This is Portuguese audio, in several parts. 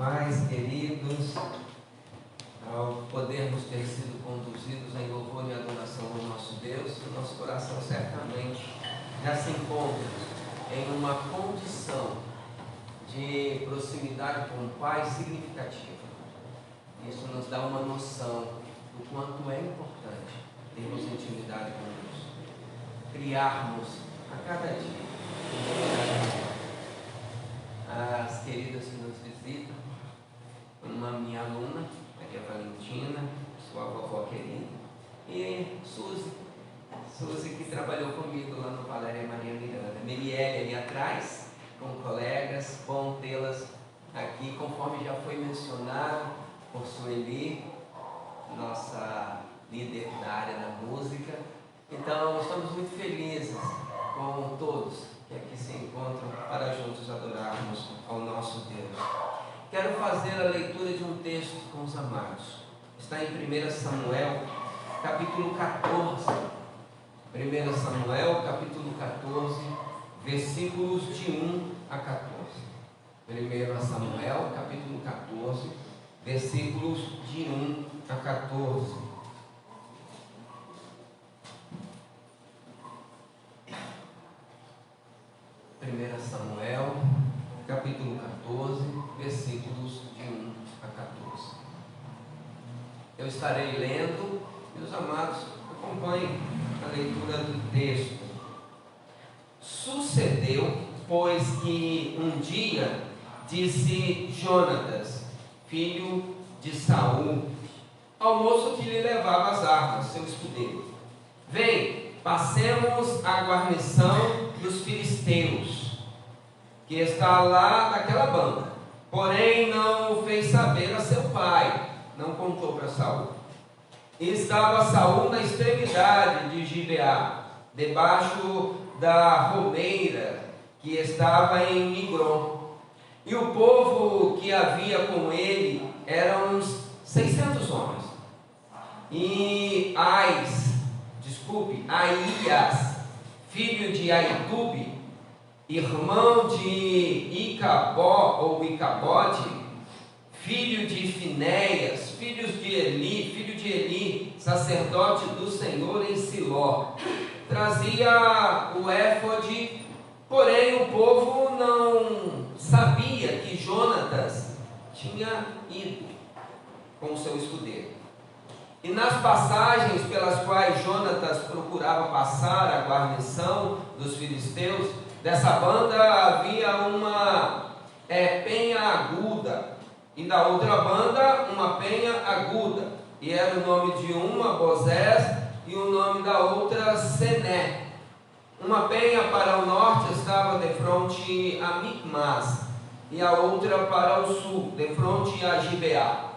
Pais queridos, ao podermos ter sido conduzidos em louvor e adoração ao nosso Deus, o nosso coração certamente já se encontra em uma condição de proximidade com o Pai significativa. Isso nos dá uma noção do quanto é importante termos intimidade com Deus, criarmos a cada dia. As queridas que nos visitam, uma minha aluna, aqui é a Valentina, sua vovó querida, e Suzy que trabalhou comigo lá no Valéria Maria Miranda, Mirielle ali atrás, com colegas, bom tê-las aqui, conforme já foi mencionado por Sueli, nossa líder da área da música. Então, estamos muito felizes com todos que aqui se encontram para juntos adorarmos ao nosso Deus. Quero fazer a leitura de um texto com os amados. Está em 1 Samuel, capítulo 14. 1 Samuel, capítulo 14, versículos de 1 a 14. 1 Samuel, capítulo 14, versículos de 1 a 14. Samuel, capítulo 14, versículos de 1 a 14. Eu estarei lendo e os amados acompanhem a leitura do texto. Sucedeu, pois, que um dia disse Jonatas, filho de Saul, ao moço que lhe levava as armas, seu escudeiro: vem, passemos a guarnição dos filisteus, que está lá naquela banda. Porém não o fez saber a seu pai, não contou para Saul. E estava Saul na extremidade de Gibeá, debaixo da romeira que estava em Migron. E o povo que havia com ele eram uns 600 homens. E Aías, filho de Aitube, irmão de Icabote, filho de Finéias, filho de Eli, sacerdote do Senhor em Siló, trazia o éfode. Porém o povo não sabia que Jonatas tinha ido com o seu escudeiro. E nas passagens pelas quais Jonatas procurava passar a guarnição dos filisteus, dessa banda havia uma penha aguda, e da outra banda uma penha aguda, e era o nome de uma Bozés e o nome da outra Sené. Uma penha para o norte estava de frente a Micmas, e a outra para o sul, de frente a Gibeá.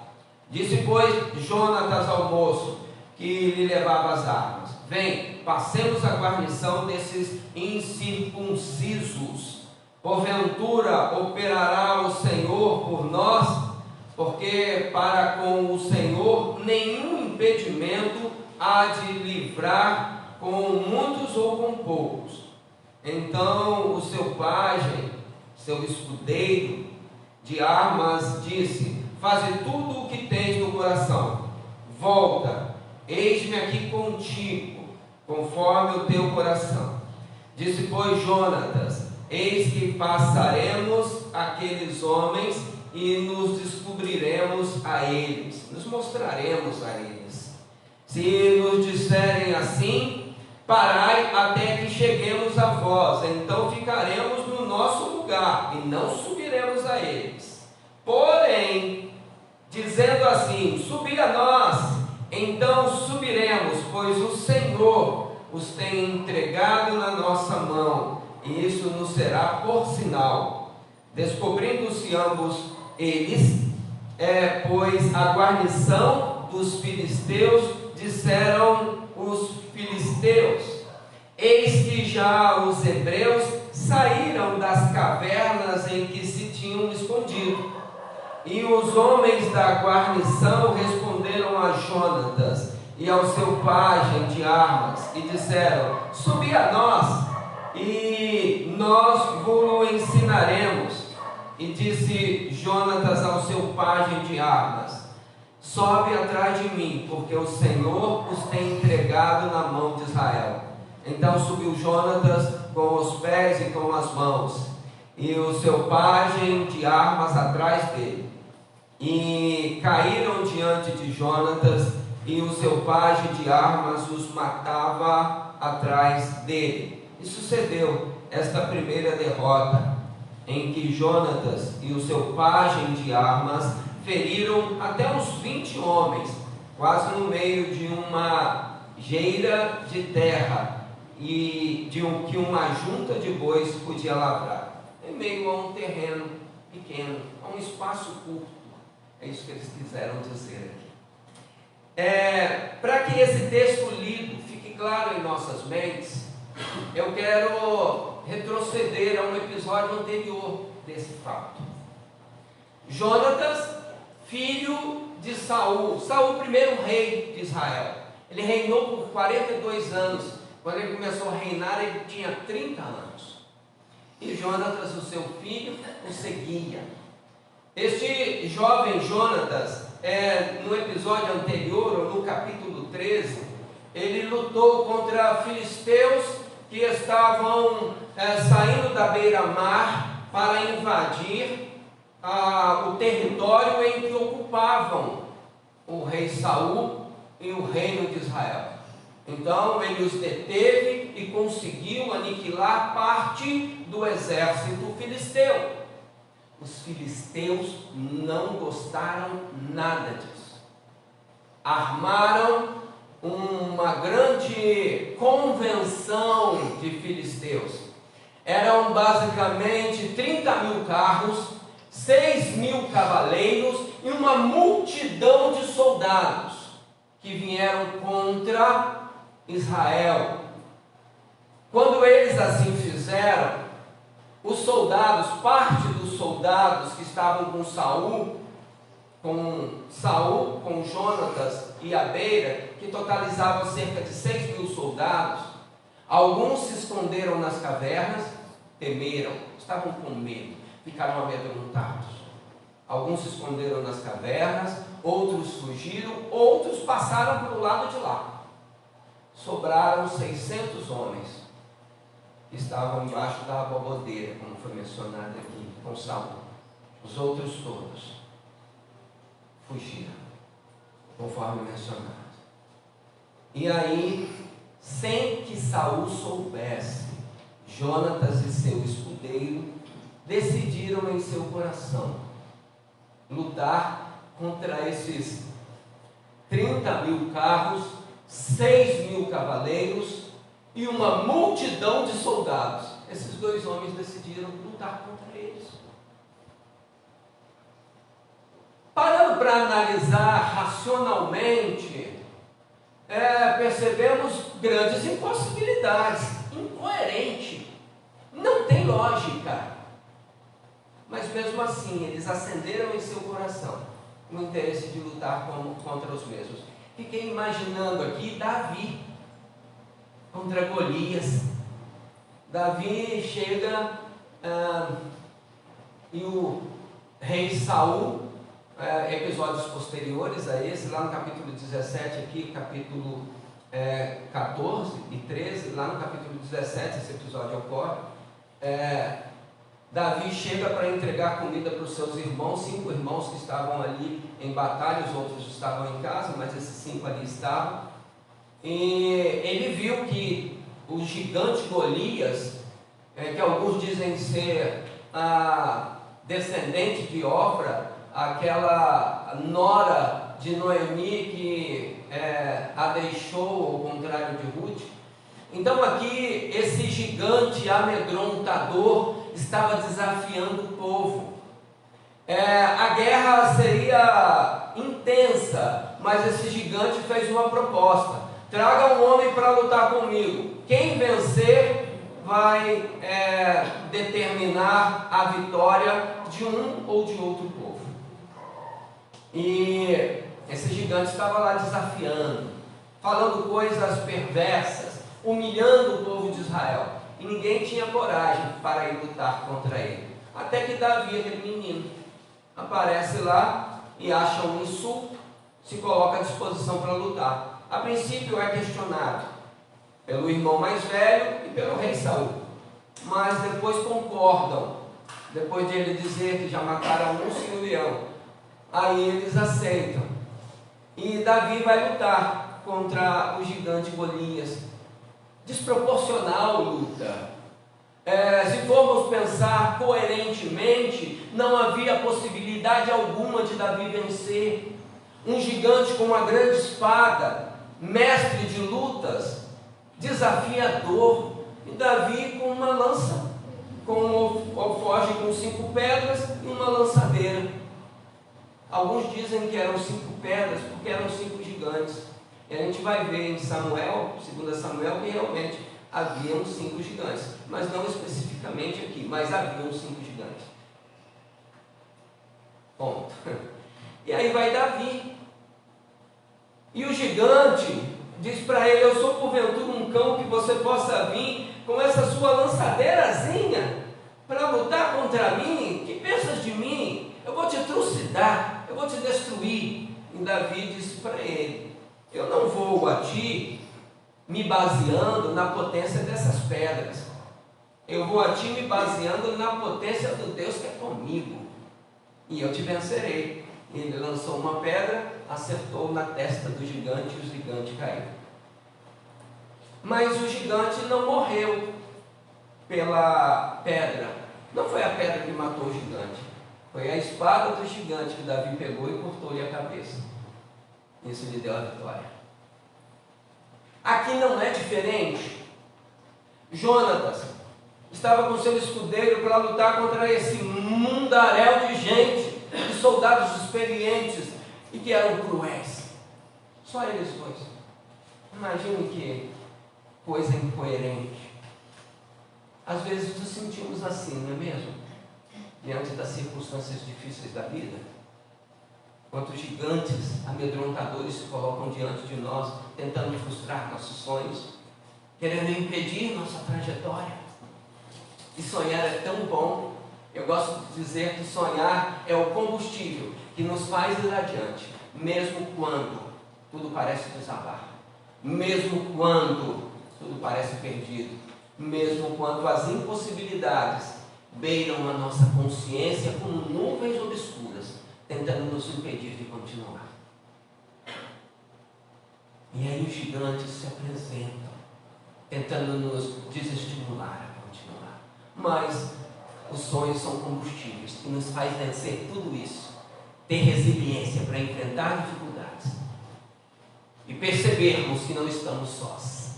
Disse, pois, Jonatas ao moço que lhe levava as armas: vem, passemos a guarnição desses incircuncisos. Porventura operará o Senhor por nós? Porque para com o Senhor nenhum impedimento há de livrar, com muitos ou com poucos. Então o seu pajem, seu escudeiro de armas, disse: faze tudo o que tens no coração. Volta, eis-me aqui contigo, conforme o teu coração. Disse, pois, Jonatas: eis que passaremos aqueles homens e nos descobriremos a eles, nos mostraremos a eles. Se nos disserem assim: parai até que cheguemos a vós, então ficaremos no nosso lugar e não subiremos a eles. Porém, dizendo assim: subi a nós, então subiremos, pois o Senhor os tem entregado na nossa mão, e isso nos será por sinal. Descobrindo-se ambos eles, pois a guarnição dos filisteus, disseram os filisteus: eis que já os hebreus saíram das cavernas em que se tinham escondido. E os homens da guarnição responderam a Jonatas e ao seu pajem de armas, e disseram: subi a nós, e nós vos ensinaremos. E disse Jonatas ao seu pajem de armas: sobe atrás de mim, porque o Senhor os tem entregado na mão de Israel. Então subiu Jonatas com os pés e com as mãos, e o seu pajem de armas atrás dele. E caíram diante de Jonatas, e o seu pajem de armas os matava atrás dele. E sucedeu esta primeira derrota, em que Jonatas e o seu pajem de armas feriram até uns 20 homens, quase no meio de uma geira de terra, e de que uma junta de bois podia lavrar, em meio a um terreno pequeno, a um espaço curto. É isso que eles quiseram dizer aqui. Para que esse texto lido fique claro em nossas mentes, eu quero retroceder a um episódio anterior desse fato. Jonatas, filho de Saul, Saul, primeiro rei de Israel. Ele reinou por 42 anos. Quando ele começou a reinar, ele tinha 30 anos. E Jonatas, o seu filho, o seguia. Este jovem Jonatas, no episódio anterior, ou no capítulo 13, ele lutou contra filisteus que estavam saindo da beira-mar para invadir o território em que ocupavam o rei Saul e o reino de Israel. Então ele os deteve e conseguiu aniquilar parte do exército filisteu. Os filisteus não gostaram nada disso. Armaram uma grande convenção de filisteus. Eram basicamente 30 mil carros, 6 mil cavaleiros e uma multidão de soldados que vieram contra Israel. Quando eles assim fizeram, os soldados, parte dos soldados que estavam com Saul, com Jonatas e a beira, que totalizavam cerca de 6 mil soldados, alguns se esconderam nas cavernas, temeram, estavam com medo, ficaram amedrontados. Alguns se esconderam nas cavernas, outros fugiram, outros passaram para o lado de lá. Sobraram 600 homens que estavam embaixo da abobodeira, como foi mencionado aqui, com Saul. Os outros todos fugiram, conforme mencionado. E aí, sem que Saul soubesse, Jonatas e seu escudeiro decidiram em seu coração lutar contra esses 30 mil carros, 6 mil cavaleiros e uma multidão de soldados. Esses dois homens decidiram lutar contra eles. Parando para analisar racionalmente, percebemos grandes impossibilidades, incoerente, não tem lógica. Mas mesmo assim, eles acenderam em seu coração o interesse de lutar contra os mesmos. Fiquei imaginando aqui Davi contra Golias. Davi chega e o rei Saul, episódios posteriores a esse, lá no capítulo 17, aqui, capítulo 14 e 13, lá no capítulo 17 esse episódio ocorre. Davi chega para entregar comida para os seus irmãos, 5 irmãos que estavam ali em batalha, os outros estavam em casa, mas esses 5 ali estavam. E ele viu que o gigante Golias, que alguns dizem ser descendente de Ofra, aquela nora de Noemi que a deixou, ao contrário de Ruth. Então aqui esse gigante amedrontador estava desafiando o povo. A guerra seria intensa, mas esse gigante fez uma proposta: traga um homem para lutar comigo. Quem vencer vai determinar a vitória de um ou de outro povo. E esse gigante estava lá desafiando, falando coisas perversas, humilhando o povo de Israel. E ninguém tinha coragem para ir lutar contra ele. Até que Davi, aquele menino, aparece lá e acha um insulto, se coloca à disposição para lutar. A princípio é questionado pelo irmão mais velho e pelo rei Saul, mas depois concordam, depois de ele dizer que já mataram um sem o leão, aí eles aceitam, e Davi vai lutar contra o gigante Golias. Desproporcional luta. Se formos pensar coerentemente, não havia possibilidade alguma de Davi vencer. Um gigante com uma grande espada, mestre de lutas, desafiador, e Davi com uma lança, com um alforje com 5 pedras e uma lançadeira. Alguns dizem que eram 5 pedras porque eram 5 gigantes. E a gente vai ver em Samuel, 2 Samuel, que realmente haviam 5 gigantes, mas não especificamente aqui, mas haviam 5 gigantes. Ponto. E aí vai Davi, e o gigante diz para ele: eu sou porventura um cão que você possa vir com essa sua lançadeirazinha para lutar contra mim? Que pensas de mim? Eu vou te trucidar, eu vou te destruir. E Davi disse para ele: eu não vou a ti me baseando na potência dessas pedras, eu vou a ti me baseando na potência do Deus que é comigo, e eu te vencerei. Ele lançou uma pedra, acertou na testa do gigante, e o gigante caiu. Mas o gigante não morreu pela pedra. Não foi a pedra que matou o gigante, foi a espada do gigante que Davi pegou e cortou-lhe a cabeça. Isso lhe deu a vitória. Aqui não é diferente. Jonatas estava com seu escudeiro para lutar contra esse mundaréu de gente, de soldados experientes e que eram cruéis. Só eles dois. Imagine que coisa incoerente. Às vezes nos sentimos assim, não é mesmo? Diante das circunstâncias difíceis da vida. Quantos gigantes amedrontadores se colocam diante de nós, tentando frustrar nossos sonhos, querendo impedir nossa trajetória. E sonhar é tão bom. Eu gosto de dizer que sonhar é o combustível que nos faz ir adiante, mesmo quando tudo parece desabar, mesmo quando tudo parece perdido, mesmo quando as impossibilidades beiram a nossa consciência como nuvens obscuras, tentando nos impedir de continuar. E aí os gigantes se apresentam, tentando nos desestimular a continuar. Mas os sonhos são combustíveis que nos faz vencer tudo isso, ter resiliência para enfrentar dificuldades e percebermos que não estamos sós.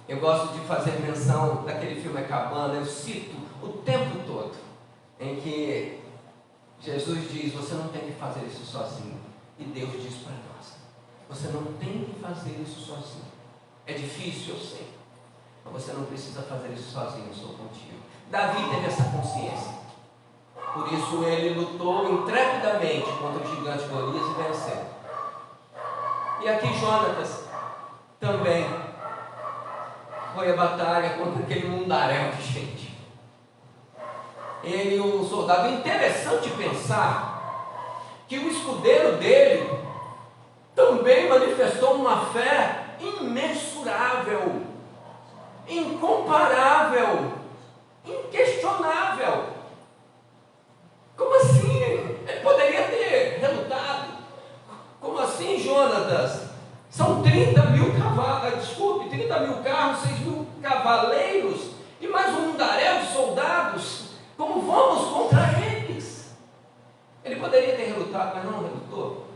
Eu gosto de fazer menção daquele filme A Cabana. Eu cito o tempo todo em que Jesus diz: você não tem que fazer isso sozinho. E Deus diz para nós: você não tem que fazer isso sozinho. É difícil, eu sei, mas você não precisa fazer isso sozinho, eu sou contigo. Davi teve essa consciência, por isso ele lutou intrepidamente contra o gigante Golias e venceu. E aqui Jonatas também foi a batalha contra aquele mundaréu de gente. Ele, o soldado, é interessante pensar que o escudeiro dele também manifestou uma fé imensurável, incomparável, inquestionável. Como assim? Ele poderia ter relutado. Como assim, Jonatas? São 30 mil cavalos, 30 mil carros, 6 mil cavaleiros e mais um mundaréu de soldados. Como vamos contra eles? Ele poderia ter relutado, mas não relutou.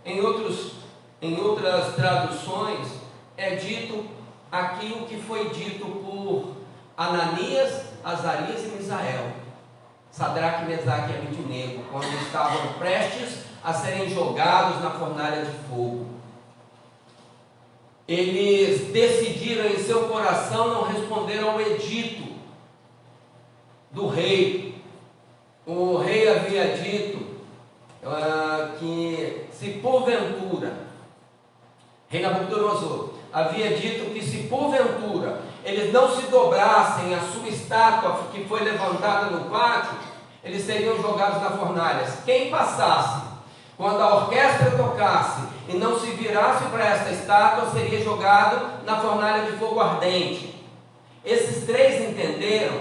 Em outras traduções é dito aquilo que foi dito por Ananias, Azarias e Misael, Sadraque, Mesaque e Abednego, quando estavam prestes a serem jogados na fornalha de fogo. Eles decidiram em seu coração não responder ao edito do rei. O rei havia dito que se porventura, rei Nabucodonosor havia dito que se porventura eles não se dobrassem à sua estátua que foi levantada no pátio, eles seriam jogados na fornalha. Quem passasse, quando a orquestra tocasse e não se virasse para esta estátua, seria jogado na fornalha de fogo ardente. Esses três entenderam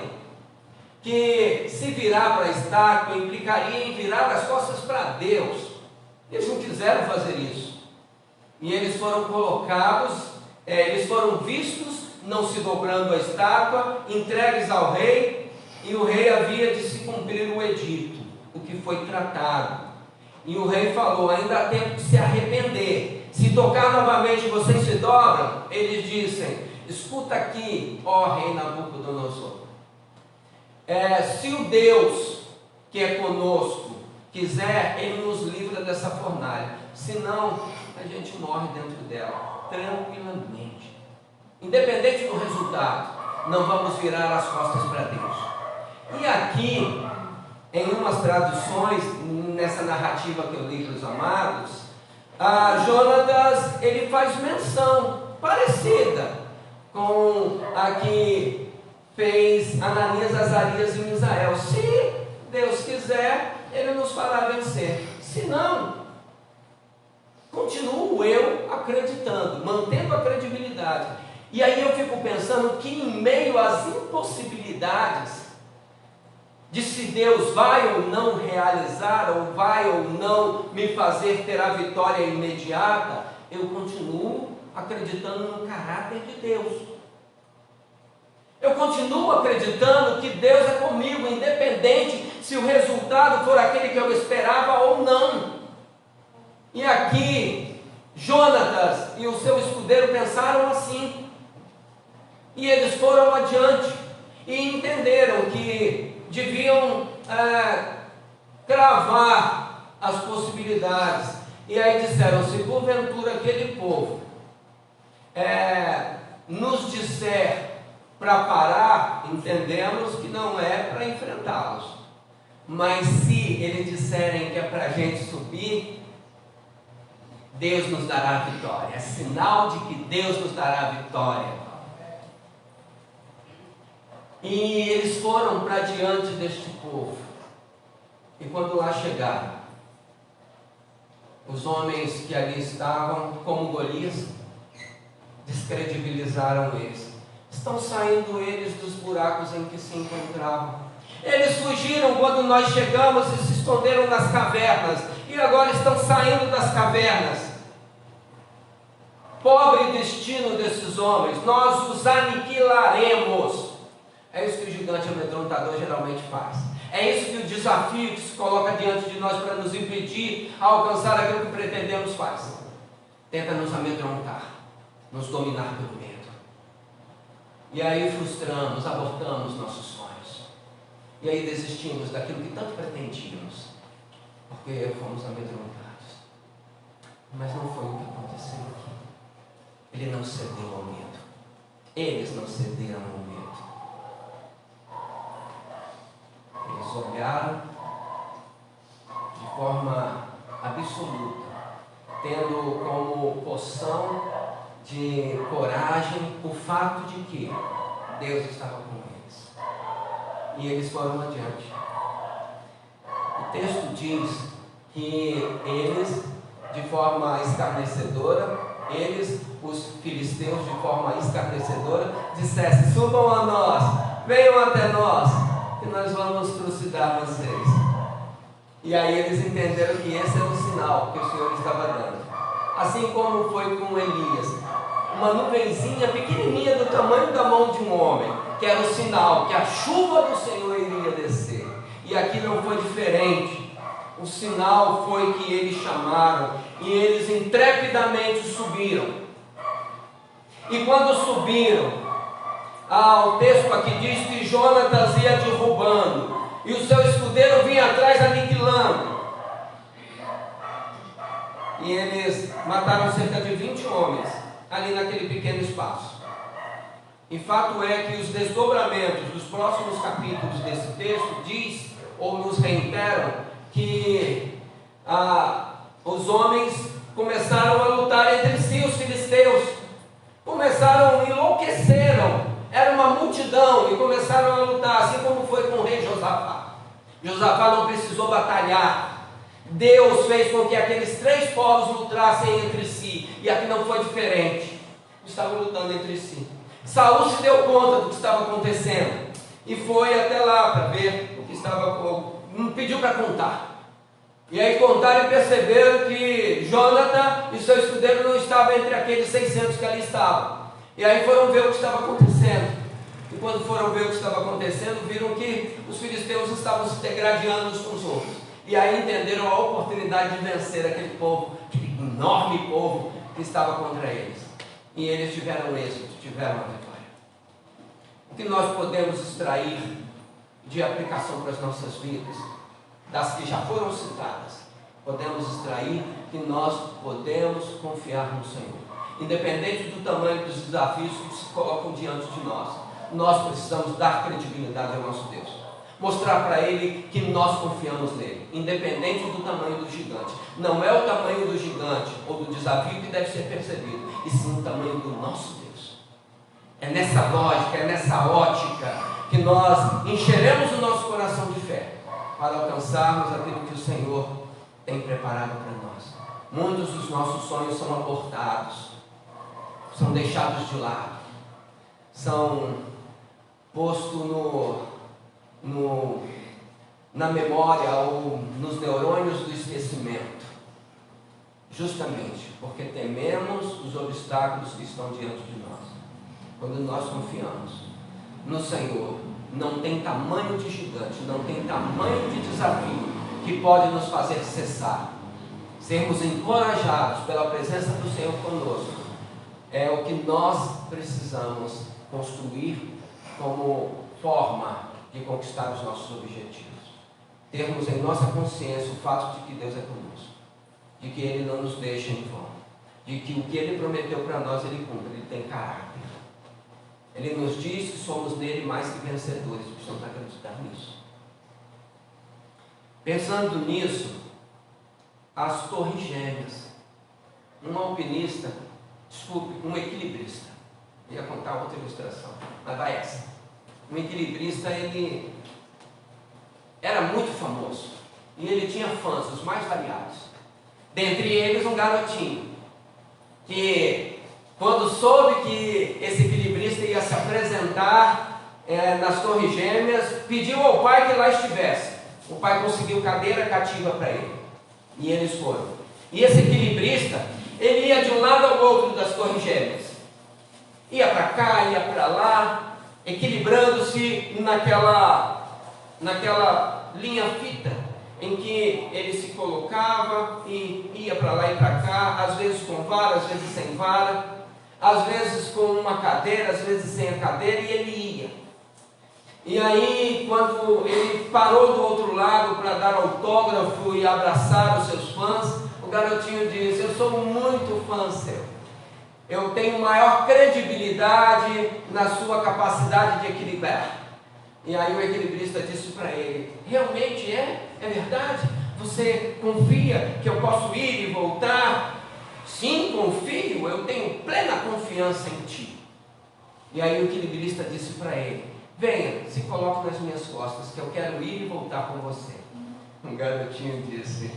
que se virar para a estátua implicaria em virar as costas para Deus. Eles não quiseram fazer isso. E eles foram colocados, eles foram vistos não se dobrando a estátua, entregues ao rei, e o rei havia de se cumprir o edito, o que foi tratado. E o rei falou: ainda há tempo de se arrepender. Se tocar novamente vocês se dobram. Eles dizem: escuta aqui, ó rei Nabucodonosor, se o Deus que é conosco quiser, Ele nos livra dessa fornalha. Senão, a gente morre dentro dela, tranquilamente. Independente do resultado, não vamos virar as costas para Deus. E aqui, em umas traduções, nessa narrativa que eu li para os amados, Jonatas, ele faz menção parecida com a que fez Ananias, Azarias e Misael. Se Deus quiser, Ele nos fará vencer. Se não, continuo eu acreditando, mantendo a credibilidade. E aí eu fico pensando que em meio às impossibilidades de se Deus vai ou não realizar, ou vai ou não me fazer ter a vitória imediata, eu continuo acreditando no caráter de Deus. Eu continuo acreditando que Deus é comigo, independente se o resultado for aquele que eu esperava ou não. E aqui, Jonatas e o seu escudeiro pensaram assim. E eles foram adiante e entenderam que deviam cravar as possibilidades. E aí disseram: se porventura aquele povo nos disser para parar, entendemos que não é para enfrentá-los. Mas se eles disserem que é para a gente subir, Deus nos dará a vitória. É sinal de que Deus nos dará a vitória. E eles foram para diante deste povo. E quando lá chegaram, os homens que ali estavam, como Golias, descredibilizaram eles. Estão saindo eles dos buracos em que se encontravam. Eles fugiram quando nós chegamos e se esconderam nas cavernas. E agora estão saindo das cavernas. Pobre destino desses homens, nós os aniquilaremos. É isso que o gigante amedrontador geralmente faz. É isso que o desafio que se coloca diante de nós para nos impedir a alcançar aquilo que pretendemos faz. Tenta nos amedrontar, nos dominar pelo medo. E aí frustramos, abortamos nossos sonhos. E aí desistimos daquilo que tanto pretendíamos, porque fomos amedrontados. Mas não foi o que aconteceu aqui. Ele não cedeu ao medo. Eles não cederam ao medo. Eles olharam de forma absoluta, tendo como poção de coragem o fato de que Deus estava com eles. E eles foram adiante. O texto diz que eles, de forma escarnecedora, os filisteus, de forma escarnecedora, dissessem: subam a nós, venham até nós, que nós vamos trucidar vocês. E aí eles entenderam que esse era o sinal que o Senhor estava dando. Assim como foi com Elias, uma nuvenzinha pequenininha do tamanho da mão de um homem, que era o sinal que a chuva do Senhor iria descer. E aqui não foi diferente. O sinal foi que eles chamaram, e eles intrepidamente subiram. E quando subiram, o texto aqui diz que Jonatas ia derrubando, e o seu escudeiro vinha atrás aniquilando. E eles mataram cerca de 20 homens ali naquele pequeno espaço. E fato é que os desdobramentos dos próximos capítulos desse texto diz, ou nos reiteram, que os homens começaram a lutar entre si, os filisteus enlouqueceram. Era uma multidão e começaram a lutar, assim como foi com o rei Josafá. Josafá não precisou batalhar. Deus fez com que aqueles 3 povos lutassem entre si, e aqui não foi diferente. Estavam lutando entre si. Saul se deu conta do que estava acontecendo e foi até lá para ver o que estava, não pediu para contar. E aí contaram e perceberam que Jonathan e seu escudeiro não estavam entre aqueles 600 que ali estavam. E aí foram ver o que estava acontecendo. E quando foram ver o que estava acontecendo, viram que os filisteus estavam se degradando uns com os outros. E aí entenderam a oportunidade de vencer aquele povo, aquele enorme povo que estava contra eles. E eles tiveram êxito, tiveram a vitória. O que nós podemos extrair de aplicação para as nossas vidas, das que já foram citadas, podemos extrair que nós podemos confiar no Senhor. Independente do tamanho dos desafios que se colocam diante de nós, nós precisamos dar credibilidade ao nosso Deus. Mostrar para Ele que nós confiamos nele, independente do tamanho do gigante. Não é o tamanho do gigante ou do desafio que deve ser percebido, e sim o tamanho do nosso Deus. É nessa lógica, é nessa ótica que nós encheremos o nosso coração de fé para alcançarmos aquilo que o Senhor tem preparado para nós. Muitos dos nossos sonhos são abortados, são deixados de lado, são postos na memória ou nos neurônios do esquecimento, justamente porque tememos os obstáculos que estão diante de nós. Quando nós confiamos no Senhor, não tem tamanho de gigante, não tem tamanho de desafio que pode nos fazer cessar. Sermos encorajados pela presença do Senhor conosco é o que nós precisamos construir como forma de conquistar os nossos objetivos. Termos em nossa consciência o fato de que Deus é conosco, de que Ele não nos deixa em vão, de que o que Ele prometeu para nós Ele cumpre, Ele tem caráter. Ele nos diz que somos nele mais que vencedores, precisamos acreditar nisso. Pensando nisso, as torres gêmeas, um alpinista, um equilibrista, eu ia contar outra ilustração, mas vai essa. Um equilibrista, ele era muito famoso, e ele tinha fãs, os mais variados. Dentre eles, um garotinho, que quando soube que esse equilibrista ia se apresentar nas Torres Gêmeas, pediu ao pai que lá estivesse. O pai conseguiu cadeira cativa para ele, e eles foram. E esse equilibrista, ele ia de um lado ao outro das Torres Gêmeas, ia para cá, ia para lá, equilibrando-se naquela linha fita, em que ele se colocava e ia para lá e para cá, às vezes com vara, às vezes sem vara, às vezes com uma cadeira, às vezes sem a cadeira, e ele ia. E aí, quando ele parou do outro lado para dar autógrafo e abraçar os seus fãs, o garotinho disse: eu sou muito fã seu, eu tenho maior credibilidade na sua capacidade de equilibrar. E aí o equilibrista disse para ele: realmente é verdade? Você confia que eu posso ir e voltar? Sim, confio, eu tenho plena confiança em ti. E aí o equilibrista disse para ele: venha, se coloque nas minhas costas, que eu quero ir e voltar com você. O garotinho disse: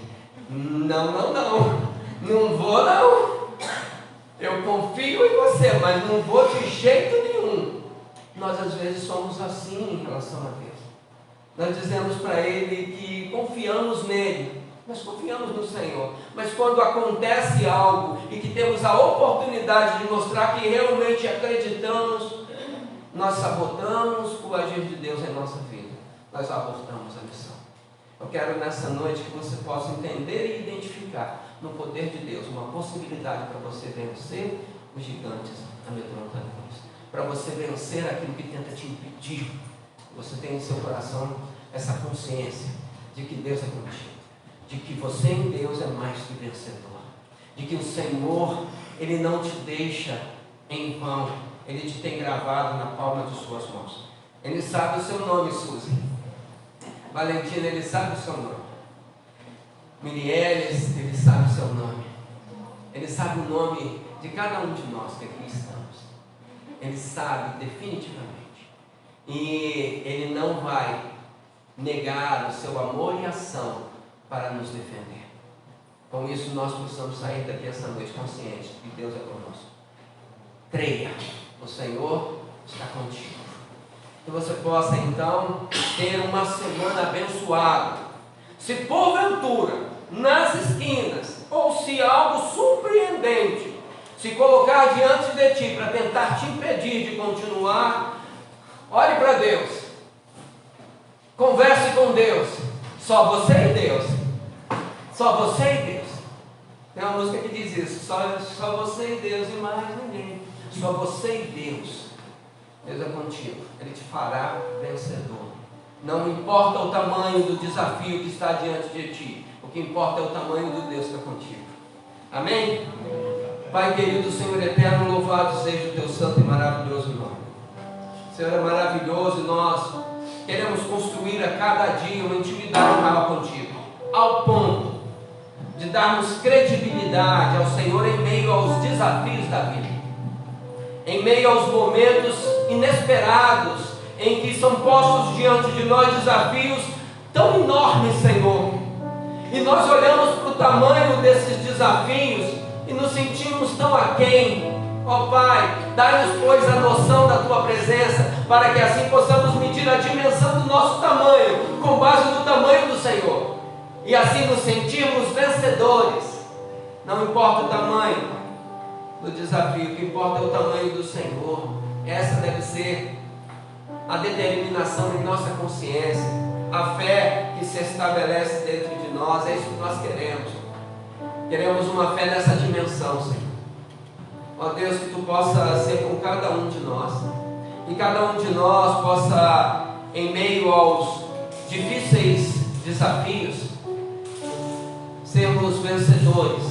não vou não. Eu confio em você, mas não vou de jeito nenhum. Nós às vezes somos assim em relação a Deus. Nós dizemos para Ele que confiamos nele, nós confiamos no Senhor, mas quando acontece algo e que temos a oportunidade de mostrar que realmente acreditamos, nós sabotamos o agir de Deus em nossa vida, nós abortamos a missão. Eu quero nessa noite que você possa entender e identificar no poder de Deus uma possibilidade para você vencer os gigantes amedrontadores, para você vencer aquilo que tenta te impedir. Você tem em seu coração essa consciência de que Deus é contigo, de que você em Deus é mais que vencedor, de que o Senhor, Ele não te deixa em vão, Ele te tem gravado na palma de suas mãos. Ele sabe o seu nome, Suzy. Valentina, Ele sabe o seu nome. Mirieles, Ele sabe o seu nome. Ele sabe o nome de cada um de nós que aqui estamos. Ele sabe definitivamente. E Ele não vai negar o seu amor e ação para nos defender. Com isso nós precisamos sair daqui esta noite conscientes que Deus é conosco. Creia, o Senhor está contigo. Que você possa então ter uma semana abençoada. Se porventura nas esquinas, ou se algo surpreendente se colocar diante de ti para tentar te impedir de continuar, olhe para Deus, converse com Deus, só você e Deus, só você e Deus. Tem uma música que diz isso, só você e Deus e mais ninguém, só você e Deus. Deus é contigo, Ele te fará vencedor. Não importa o tamanho do desafio que está diante de ti, o que importa é o tamanho do Deus que está contigo. Amém? Pai querido, Senhor eterno, louvado seja o teu santo e maravilhoso nome. Senhor é maravilhoso e nós queremos construir a cada dia uma intimidade maior contigo, ao ponto de darmos credibilidade ao Senhor em meio aos desafios da vida, em meio aos momentos inesperados em que são postos diante de nós desafios tão enormes, Senhor, e nós olhamos para o tamanho desses desafios e nos sentimos tão aquém. Ó Pai, dai-nos pois a noção da Tua presença, para que assim possamos medir a dimensão do nosso tamanho, com base no tamanho do Senhor, e assim nos sentirmos vencedores. Não importa o tamanho do desafio, o que importa é o tamanho do Senhor. Essa deve ser a determinação em nossa consciência, a fé que se estabelece dentro de nós. É isso que nós queremos. Queremos uma fé nessa dimensão, Senhor. Ó Deus, que Tu possa ser com cada um de nós, e cada um de nós possa, em meio aos difíceis desafios, sermos vencedores,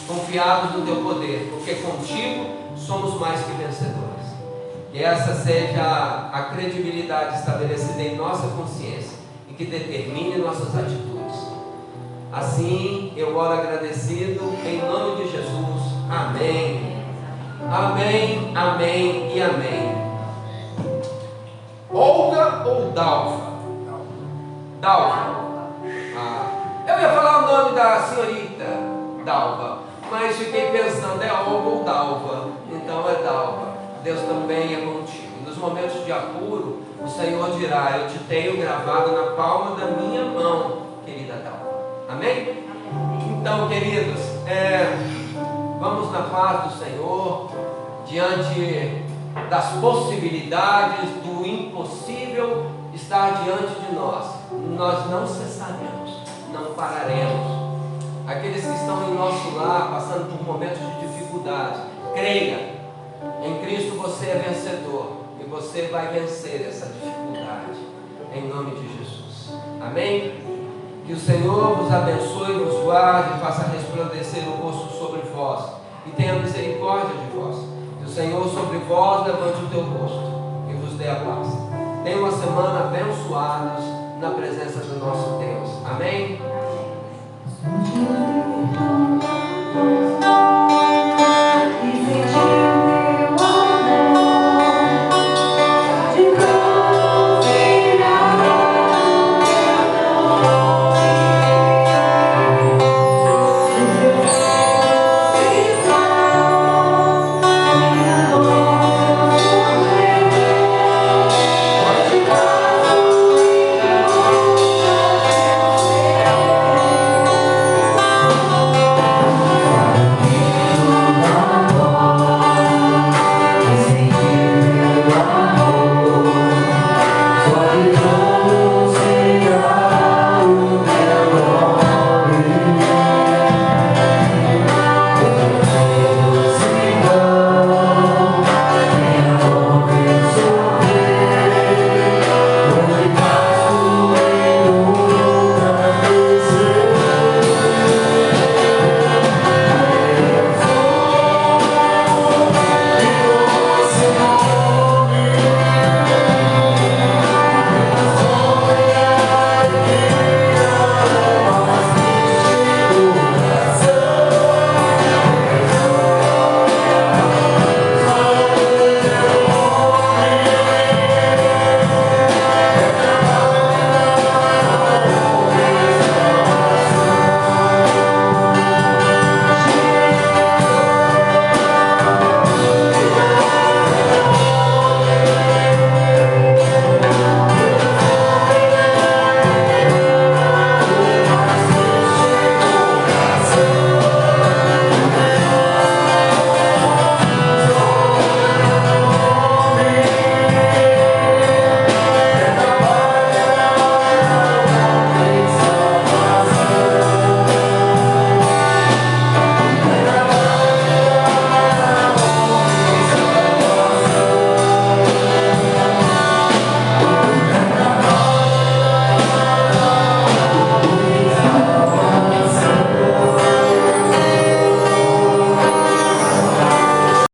confiados no Teu poder, porque contigo somos mais que vencedores. Que essa seja a credibilidade estabelecida em nossa consciência e que determine nossas atitudes. Assim eu oro agradecido em nome de Jesus. Amém. Amém, amém e amém. Olga ou Dalva? Dalva. Eu ia falar o nome da senhorita Dalva, mas fiquei pensando, é Olga ou Dalva? Então é Dalva. Deus também é contigo. Nos momentos de apuro, o Senhor dirá: eu te tenho gravado na palma da minha mão, querida Dalva. Amém? Então, queridos, vamos na paz do Senhor, diante das possibilidades, do impossível estar diante de nós. Nós não cessaremos, não pararemos. Aqueles que estão em nosso lar, passando por momentos de dificuldade, creia. Em Cristo você é vencedor, e você vai vencer essa dificuldade, em nome de Jesus. Amém? Que o Senhor vos abençoe, vos guarde, faça resplandecer o rosto sobre vós, e tenha misericórdia de vós. Que o Senhor sobre vós levante o teu rosto, e vos dê a paz. Tenha uma semana abençoada na presença do nosso Deus. Amém?